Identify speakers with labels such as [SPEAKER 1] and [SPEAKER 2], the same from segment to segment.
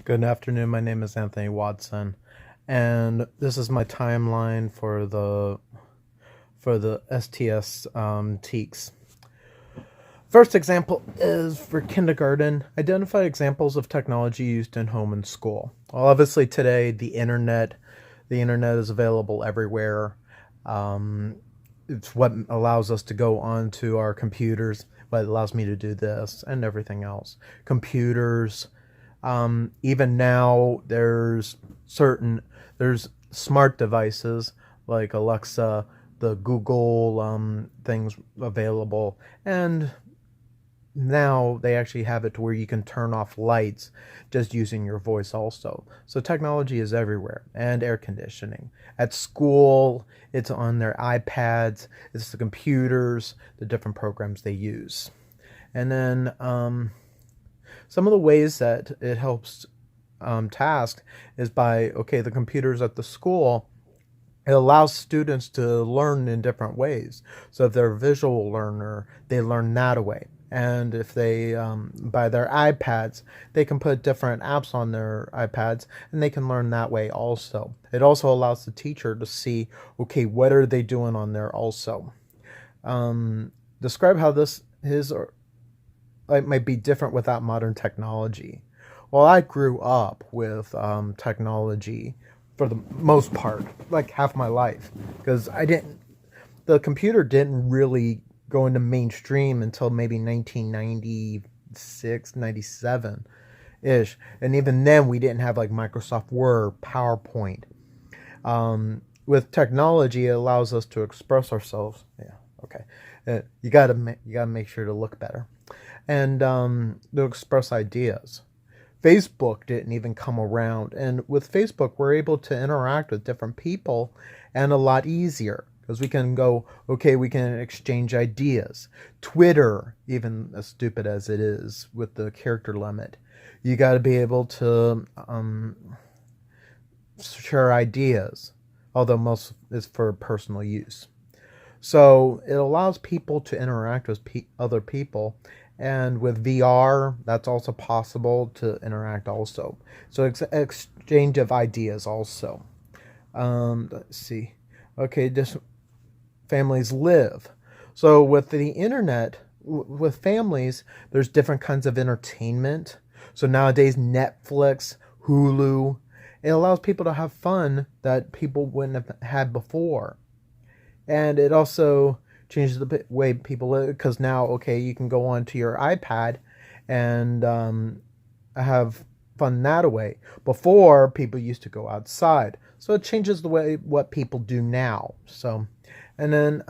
[SPEAKER 1] Good afternoon. My name is Anthony Watson, and this is my timeline for the STS TEKS. First example is for kindergarten. Identify examples of technology used in home and school. Well, obviously today the internet is available everywhere. It's what allows us to go onto our computers. What allows me to do this and everything else. Computers. Even now, there's smart devices like Alexa, the Google things available, and now they actually have it to where you can turn off lights just using your voice also. So technology is everywhere, and air conditioning. At school, it's on their iPads, it's the computers, the different programs they use. And then some of the ways that it helps task is by, okay, the computers at the school, it allows students to learn in different ways. So if they're a visual learner, they learn that way. And if they, by their iPads, they can put different apps on their iPads and they can learn that way also. It also allows the teacher to see, okay, what are they doing on there also. Describe how this is or it might be different without modern technology. Well, I grew up with technology for the most part, like half my life, because the computer didn't really go into mainstream until maybe 1996, 97 ish. And even then, we didn't have like Microsoft Word, PowerPoint. With technology, it allows us to express ourselves. Yeah, okay. You gotta make sure to look better, and to express ideas. Facebook didn't even come around, and with Facebook, we're able to interact with different people, and a lot easier because we can go, okay, we can exchange ideas. Twitter, even as stupid as it is with the character limit, you got to be able to share ideas, although most is for personal use. So it allows people to interact with other people. And with VR, that's also possible to interact also. So exchange of ideas also. Let's see. Okay, just families live. So with the internet, with families, there's different kinds of entertainment. So nowadays, Netflix, Hulu, it allows people to have fun that people wouldn't have had before. And it also changes the way people live because now, okay, you can go onto your iPad and have fun that way. Before, people used to go outside, so it changes the way what people do now. So, and then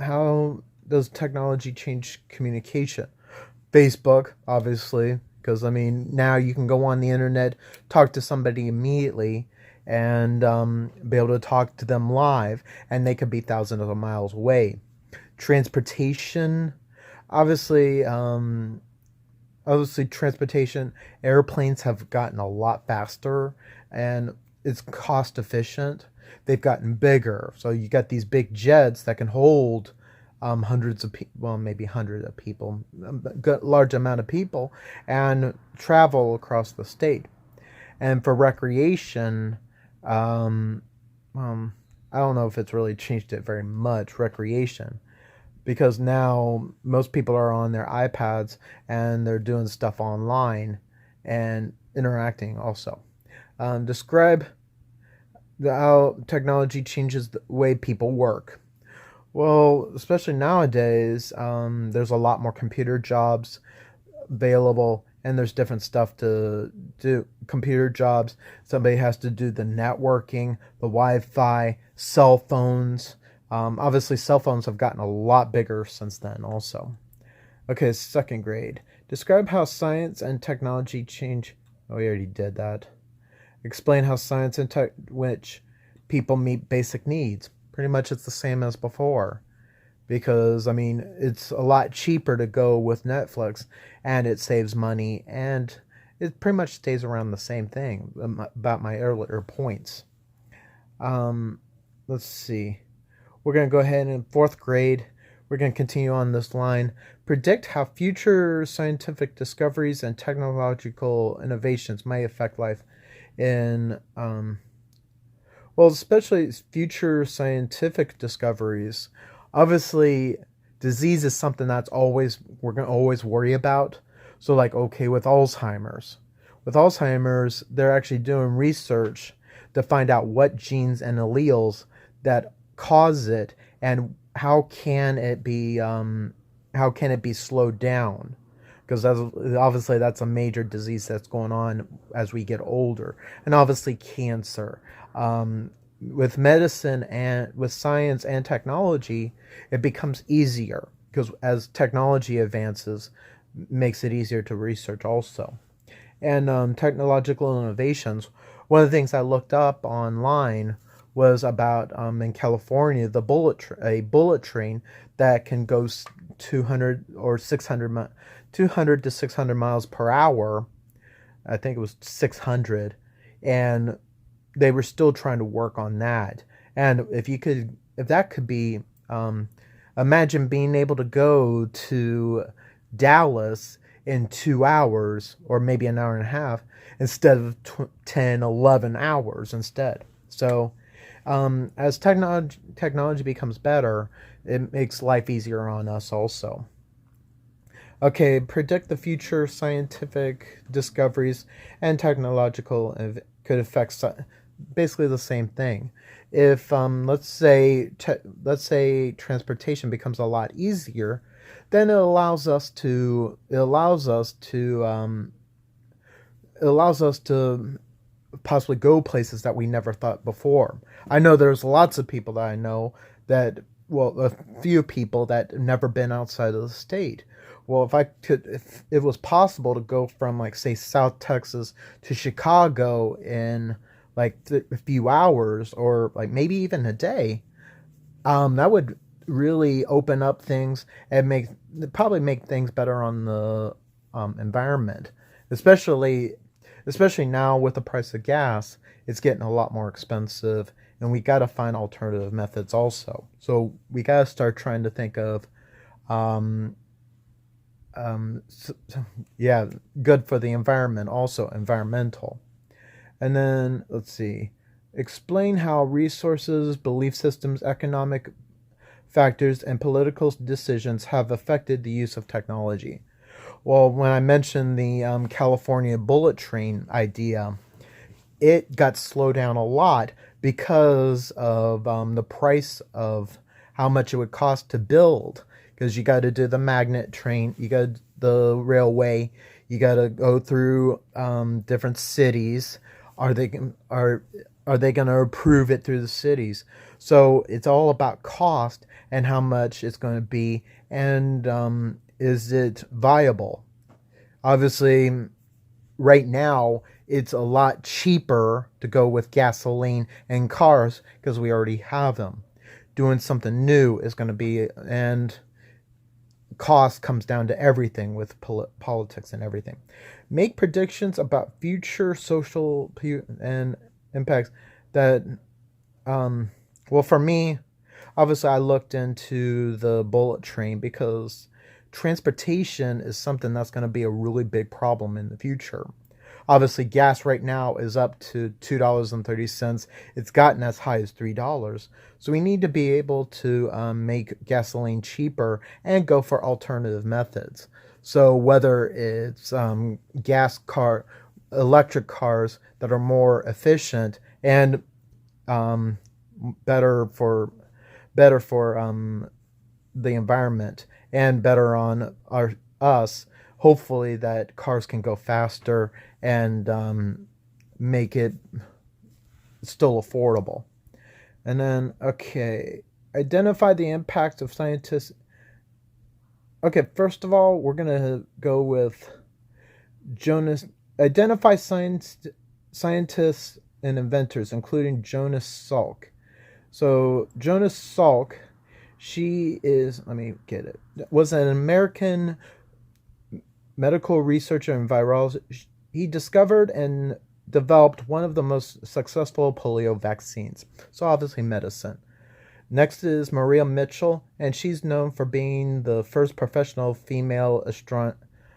[SPEAKER 1] how does technology change communication? Facebook, obviously, because I mean now you can go on the internet, talk to somebody immediately, and be able to talk to them live, and they could be thousands of miles away. Transportation, obviously, transportation, airplanes have gotten a lot faster, and it's cost efficient. They've gotten bigger, so you got these big jets that can hold hundreds of people, well, maybe hundreds of people, a large amount of people, and travel across the state. And for recreation, um, I don't know if it's really changed it very much, recreation, because now most people are on their iPads and they're doing stuff online and interacting also. Describe how technology changes the way people work. Well, especially nowadays, there's a lot more computer jobs available, and there's different stuff to do. Computer jobs, somebody has to do the networking, the Wi-Fi, cell phones. Obviously, cell phones have gotten a lot bigger since then also. Okay, second grade. Describe how science and technology change. Oh, we already did that. Explain how science and tech, which people meet basic needs. Pretty much it's the same as before. Because, I mean, it's a lot cheaper to go with Netflix, and it saves money, and it pretty much stays around the same thing about my earlier points. Let's see. We're going to go ahead in fourth grade. we're going to continue on this line. Predict how future scientific discoveries and technological innovations may affect life in, well, especially future scientific discoveries. Obviously, disease is something that's always, we're going to always worry about. So, like, okay, with Alzheimer's, they're actually doing research to find out what genes and alleles that cause it, and how can it be slowed down, because obviously that's a major disease that's going on as we get older. And obviously cancer, with medicine and with science and technology, it becomes easier, because as technology advances, makes it easier to research also. And technological innovations, one of the things I looked up online was about, in California, a bullet train that can go 200 or 600 200 to 600 miles per hour. I think it was 600, and they were still trying to work on that. And if that could be, imagine being able to go to Dallas in 2 hours, or maybe an hour and a half, instead of 10, 11 hours instead. So as technology becomes better, it makes life easier on us also. Okay, predict the future scientific discoveries and technological could affect basically the same thing. If let's say transportation becomes a lot easier, then it allows us to possibly go places that we never thought before. I know there's lots of people that I know that, well, a few people that never been outside of the state. Well, if it was possible to go from, like, say, South Texas to Chicago in like a few hours, or like maybe even a day, that would really open up things and probably make things better on the environment, especially now with the price of gas. It's getting a lot more expensive, and we got to find alternative methods also. So we got to start trying to think of, good for the environment, also environmental. And then let's see, explain how resources, belief systems, economic factors, and political decisions have affected the use of technology. Well, when I mentioned the California bullet train idea, it got slowed down a lot because of the price of how much it would cost to build. Because you got to do the magnet train, you got the railway, you got to go through different cities. Are they going to approve it through the cities? So it's all about cost and how much it's going to be, and is it viable? Obviously, right now, it's a lot cheaper to go with gasoline and cars because we already have them. Doing something new is going to be, and cost comes down to everything with politics and everything. Make predictions about future social and impacts that, well, for me, obviously I looked into the bullet train because transportation is something that's going to be a really big problem in the future. Obviously, gas right now is up to $2.30. It's gotten as high as $3. So we need to be able to make gasoline cheaper and go for alternative methods. So whether it's electric cars that are more efficient and better for the environment and better on us. Hopefully that cars can go faster and make it still affordable. And then, okay, identify the impact of scientists. Okay, first of all, we're going to go with Jonas. Identify scientists and inventors, including Jonas Salk. So Jonas Salk, she is, let me get it, was an American medical researcher and virologist. He discovered and developed one of the most successful polio vaccines. So obviously medicine. Next is Maria Mitchell, and she's known for being the first professional female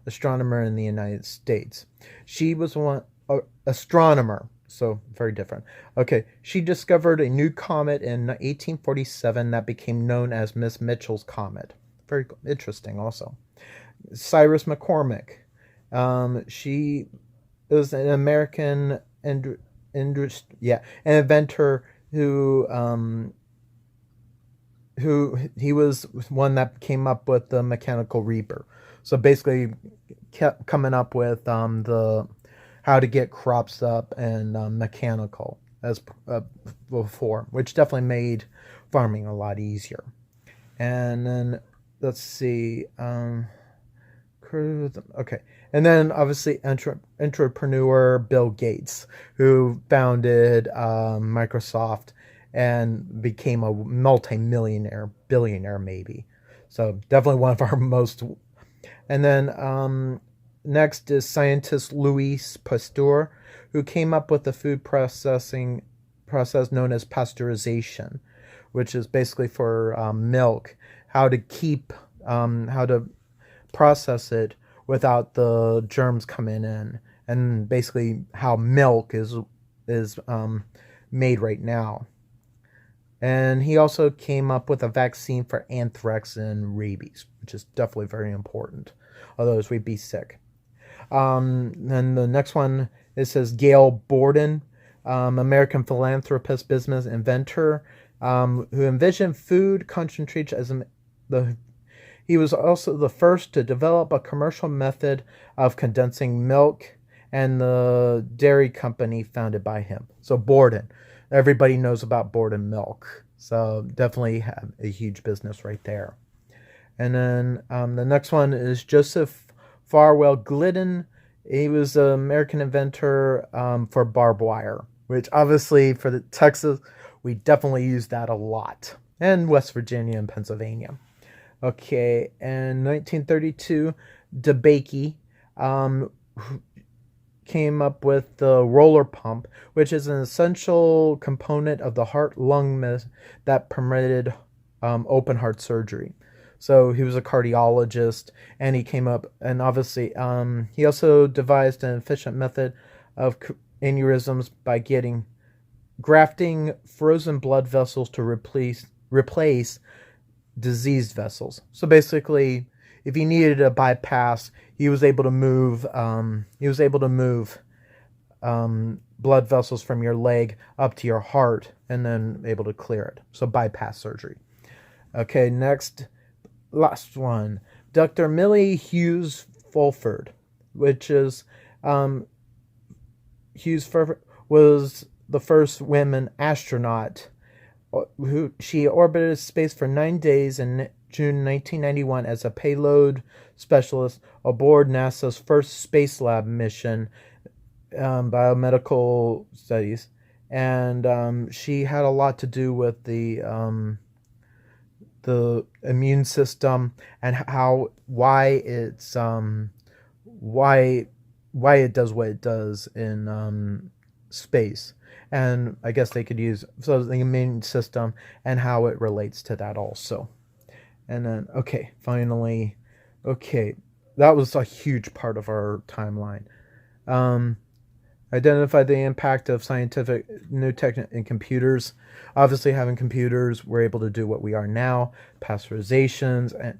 [SPEAKER 1] astronomer in the United States. She was one astronomer, so very different. Okay, she discovered a new comet in 1847 that became known as Miss Mitchell's comet. Very interesting, also. Cyrus McCormick. She is an American an inventor who he was one that came up with the mechanical reaper. So basically, kept coming up with the how to get crops up and mechanical as before, which definitely made farming a lot easier. And then let's see. Okay, and then obviously entrepreneur Bill Gates, who founded Microsoft and became a multi-millionaire, billionaire maybe. So definitely one of our most. And then next is scientist Louis Pasteur, who came up with the food processing process known as pasteurization, which is basically for milk, how to process it without the germs coming in, and basically how milk is made right now. And he also came up with a vaccine for anthrax and rabies, which is definitely very important. Otherwise, we'd be sick. Then the next one, it says Gail Borden, American philanthropist, business inventor, who envisioned food concentration as he was also the first to develop a commercial method of condensing milk, and the dairy company founded by him. So Borden. Everybody knows about Borden milk. So definitely have a huge business right there. And then the next one is Joseph Farwell Glidden. He was an American inventor for barbed wire, which obviously for the Texas, we definitely use that a lot. And West Virginia and Pennsylvania. Okay, and 1932, DeBakey came up with the roller pump, which is an essential component of the heart-lung mist that permitted open heart surgery. So he was a cardiologist, and he came up, and obviously he also devised an efficient method of aneurysms by grafting frozen blood vessels to replace diseased vessels. So basically, if you needed a bypass, he was able to move. Blood vessels from your leg up to your heart, and then able to clear it. So bypass surgery. Okay, next, last one, Dr. Millie Hughes Fulford, which is Hughes Fulford was the first woman astronaut. She orbited space for 9 days in June 1991 as a payload specialist aboard NASA's first Space Lab mission, biomedical studies, and she had a lot to do with the immune system and why it does what it does in space. And I guess they could use the immune system and how it relates to that also. And then, finally, that was a huge part of our timeline. Identify the impact of scientific new tech in computers. Obviously, having computers, we're able to do what we are now, pasteurizations, and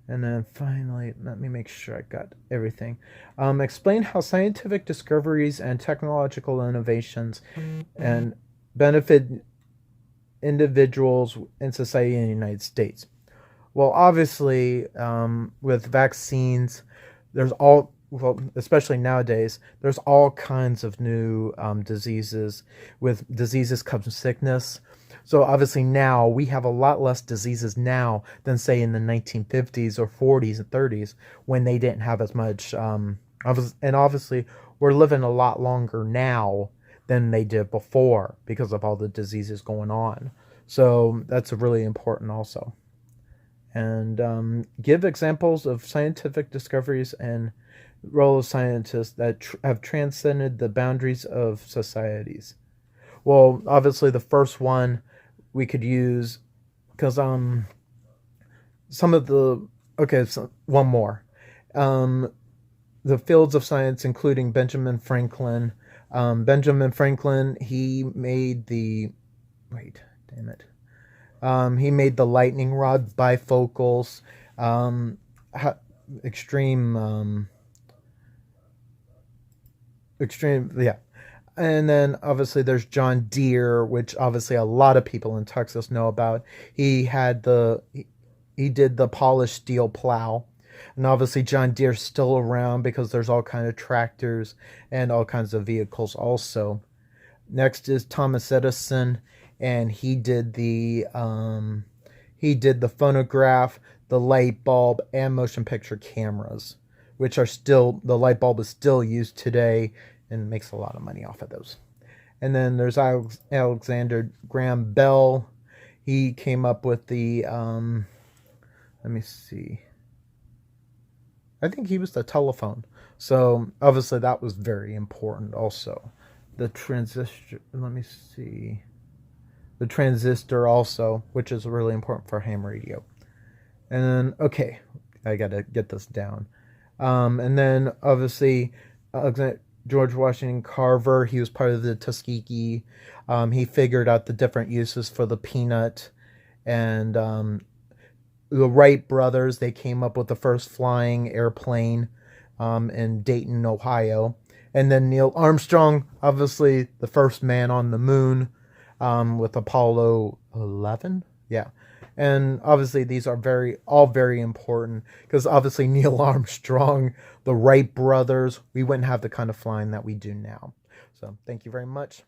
[SPEAKER 1] And then finally, let me make sure I got everything. Explain how scientific discoveries and technological innovations and benefit individuals in society in the United States. Well, obviously, with vaccines, especially nowadays, there's all kinds of new diseases. With diseases comes sickness. So obviously now we have a lot less diseases now than say in the 1950s or 40s and 30s when they didn't have as much. And obviously we're living a lot longer now than they did before because of all the diseases going on. So that's really important also. And give examples of scientific discoveries and role of scientists that have transcended the boundaries of societies. Well, obviously the first one we could use, because some of the, okay, so one more. Um, the fields of science, including Benjamin Franklin. Benjamin Franklin, he made the, wait, damn it. He made the lightning rod bifocals, um, extreme, extreme, yeah. And then obviously there's John Deere, which obviously a lot of people in Texas know about. He did the polished steel plow. And obviously John Deere's still around because there's all kinds of tractors and all kinds of vehicles also. Next is Thomas Edison, and he did the phonograph, the light bulb, and motion picture cameras, which are still, the light bulb is still used today and makes a lot of money off of those. And then there's Alexander Graham Bell. He came up with the let me see. I think he was the telephone. So obviously that was very important also. The transistor, let me see. The transistor also, which is really important for ham radio. And then, okay, I gotta get this down. And then obviously George Washington Carver, he was part of the Tuskegee. He figured out the different uses for the peanut. And the Wright brothers, they came up with the first flying airplane in Dayton, Ohio. And then Neil Armstrong, obviously the first man on the moon with Apollo 11. Yeah. And obviously these are all very important because obviously Neil Armstrong, the Wright brothers, we wouldn't have the kind of flying that we do now. So thank you very much.